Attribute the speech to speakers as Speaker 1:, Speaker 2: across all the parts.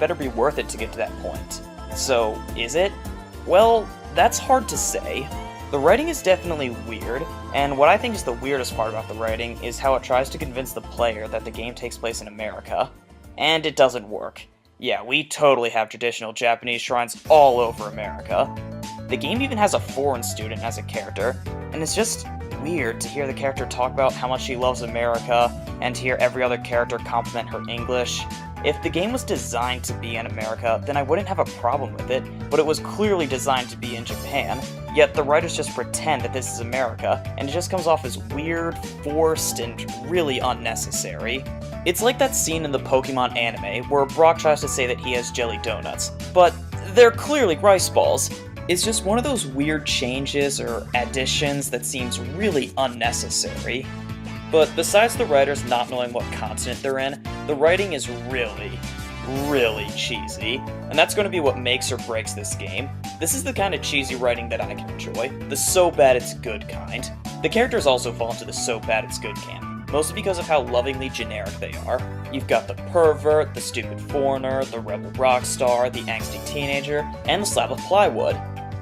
Speaker 1: better be worth it to get to that point. So, is it? Well, that's hard to say. The writing is definitely weird, and what I think is the weirdest part about the writing is how it tries to convince the player that the game takes place in America. And it doesn't work. Yeah, we totally have traditional Japanese shrines all over America. The game even has a foreign student as a character, and it's just weird to hear the character talk about how much she loves America, and to hear every other character compliment her English. If the game was designed to be in America, then I wouldn't have a problem with it, but it was clearly designed to be in Japan, yet the writers just pretend that this is America, and it just comes off as weird, forced, and really unnecessary. It's like that scene in the Pokemon anime where Brock tries to say that he has jelly donuts, but they're clearly rice balls. It's just one of those weird changes or additions that seems really unnecessary. But besides the writers not knowing what continent they're in, the writing is really, really cheesy, and that's going to be what makes or breaks this game. This is the kind of cheesy writing that I can enjoy, the so bad it's good kind. The characters also fall into the so bad it's good camp, mostly because of how lovingly generic they are. You've got the pervert, the stupid foreigner, the rebel rock star, the angsty teenager, and the slab of plywood.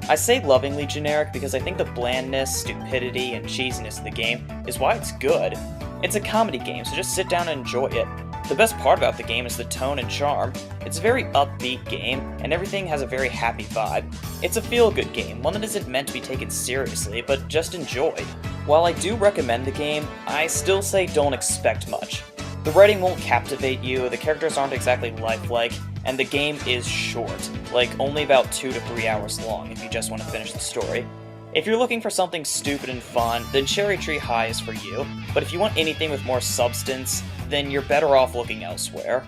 Speaker 1: I say lovingly generic because I think the blandness, stupidity, and cheesiness of the game is why it's good. It's a comedy game, so just sit down and enjoy it. The best part about the game is the tone and charm. It's a very upbeat game, and everything has a very happy vibe. It's a feel-good game, one that isn't meant to be taken seriously, but just enjoyed. While I do recommend the game, I still say don't expect much. The writing won't captivate you, the characters aren't exactly lifelike, and the game is short, like only about 2 to 3 hours long if you just want to finish the story. If you're looking for something stupid and fun, then Cherry Tree High is for you, but if you want anything with more substance, then you're better off looking elsewhere.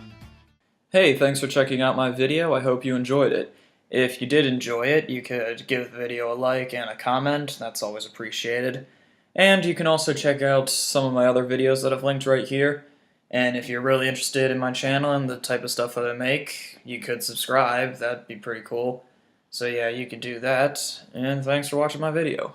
Speaker 2: Hey, thanks for checking out my video, I hope you enjoyed it. If you did enjoy it, you could give the video a like and a comment, that's always appreciated. And you can also check out some of my other videos that I've linked right here. And if you're really interested in my channel and the type of stuff that I make, you could subscribe, that'd be pretty cool. So yeah, you can do that, and thanks for watching my video.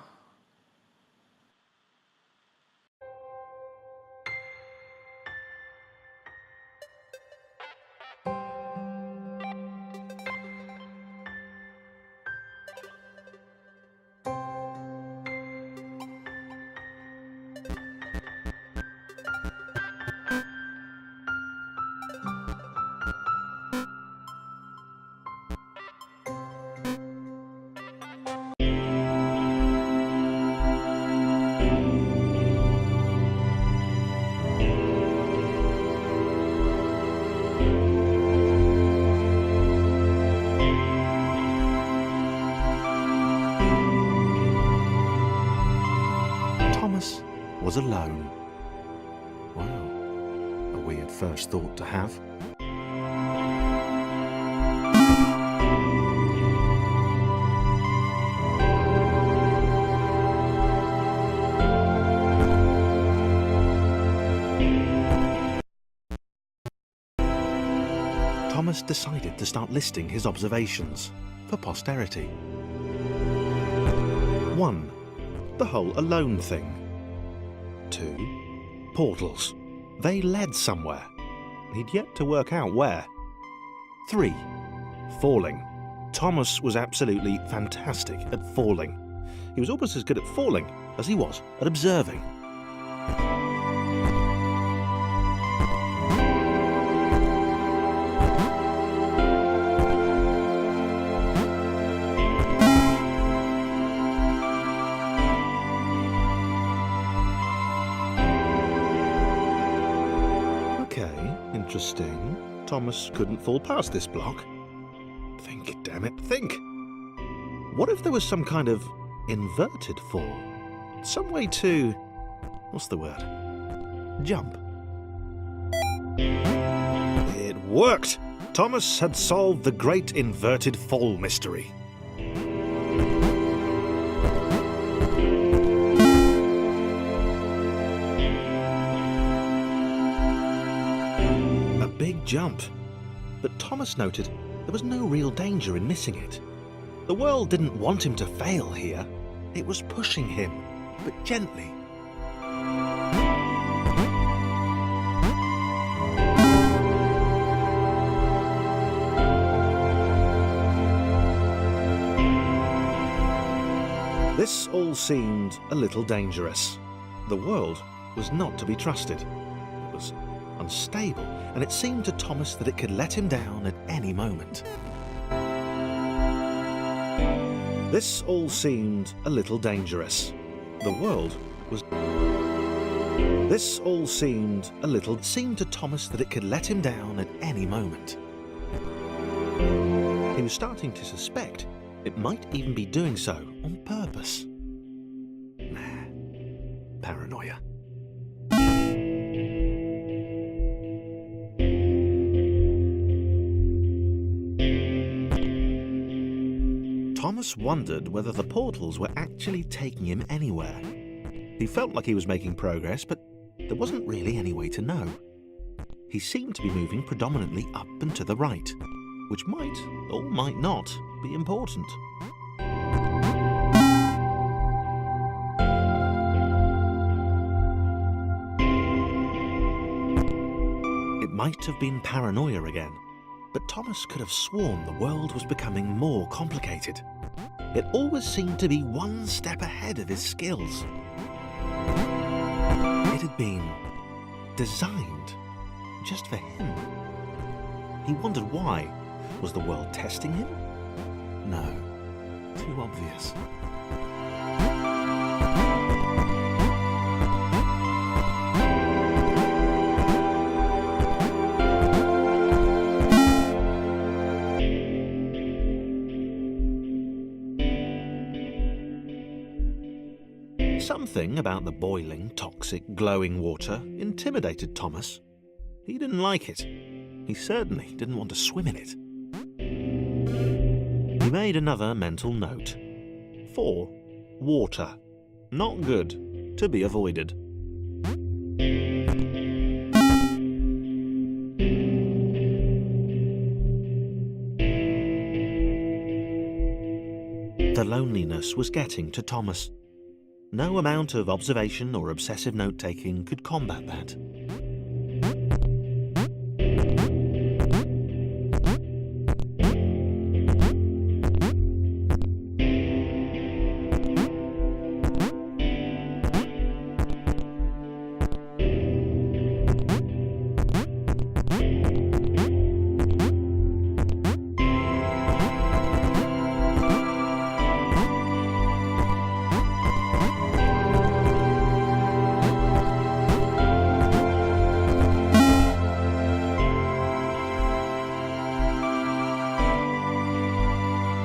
Speaker 3: Thomas was alone. Wow, a weird first thought to have. Thomas decided to start listing his observations for posterity. 1. The whole alone thing. 2. Portals. They led somewhere. He'd yet to work out where. 3. Falling. Thomas was absolutely fantastic at falling. He was almost as good at falling as he was at observing. Interesting. Thomas couldn't fall past this block. Think, damn it, think! What if there was some kind of inverted fall? Some way to... what's the word? Jump. It worked! Thomas had solved the great inverted fall mystery. Big jump. But Thomas noted there was no real danger in missing it. The world didn't want him to fail here. It was pushing him, but gently. This all seemed a little dangerous. The world was not to be trusted. It was unstable, and it seemed to Thomas that it could let him down at any moment. This all seemed a little dangerous. The world was... This all seemed to Thomas that it could let him down at any moment. He was starting to suspect it might even be doing so on purpose. Nah, paranoia. Thomas wondered whether the portals were actually taking him anywhere. He felt like he was making progress, but there wasn't really any way to know. He seemed to be moving predominantly up and to the right, which might, or might not, be important. It might have been paranoia again, but Thomas could have sworn the world was becoming more complicated. It always seemed to be one step ahead of his skills. It had been designed just for him. He wondered why. Was the world testing him? No, too obvious. Something about the boiling, toxic, glowing water intimidated Thomas. He didn't like it. He certainly didn't want to swim in it. He made another mental note. 4. Water. Not good. To be avoided. The loneliness was getting to Thomas. No amount of observation or obsessive note-taking could combat that.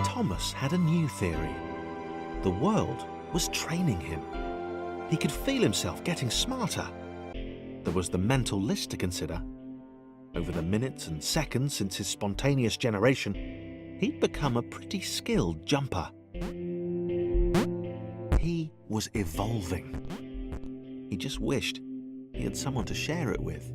Speaker 3: Thomas had a new theory. The world was training him. He could feel himself getting smarter. There was the mental list to consider. Over the minutes and seconds since his spontaneous generation, he'd become a pretty skilled jumper. He was evolving. He just wished he had someone to share it with.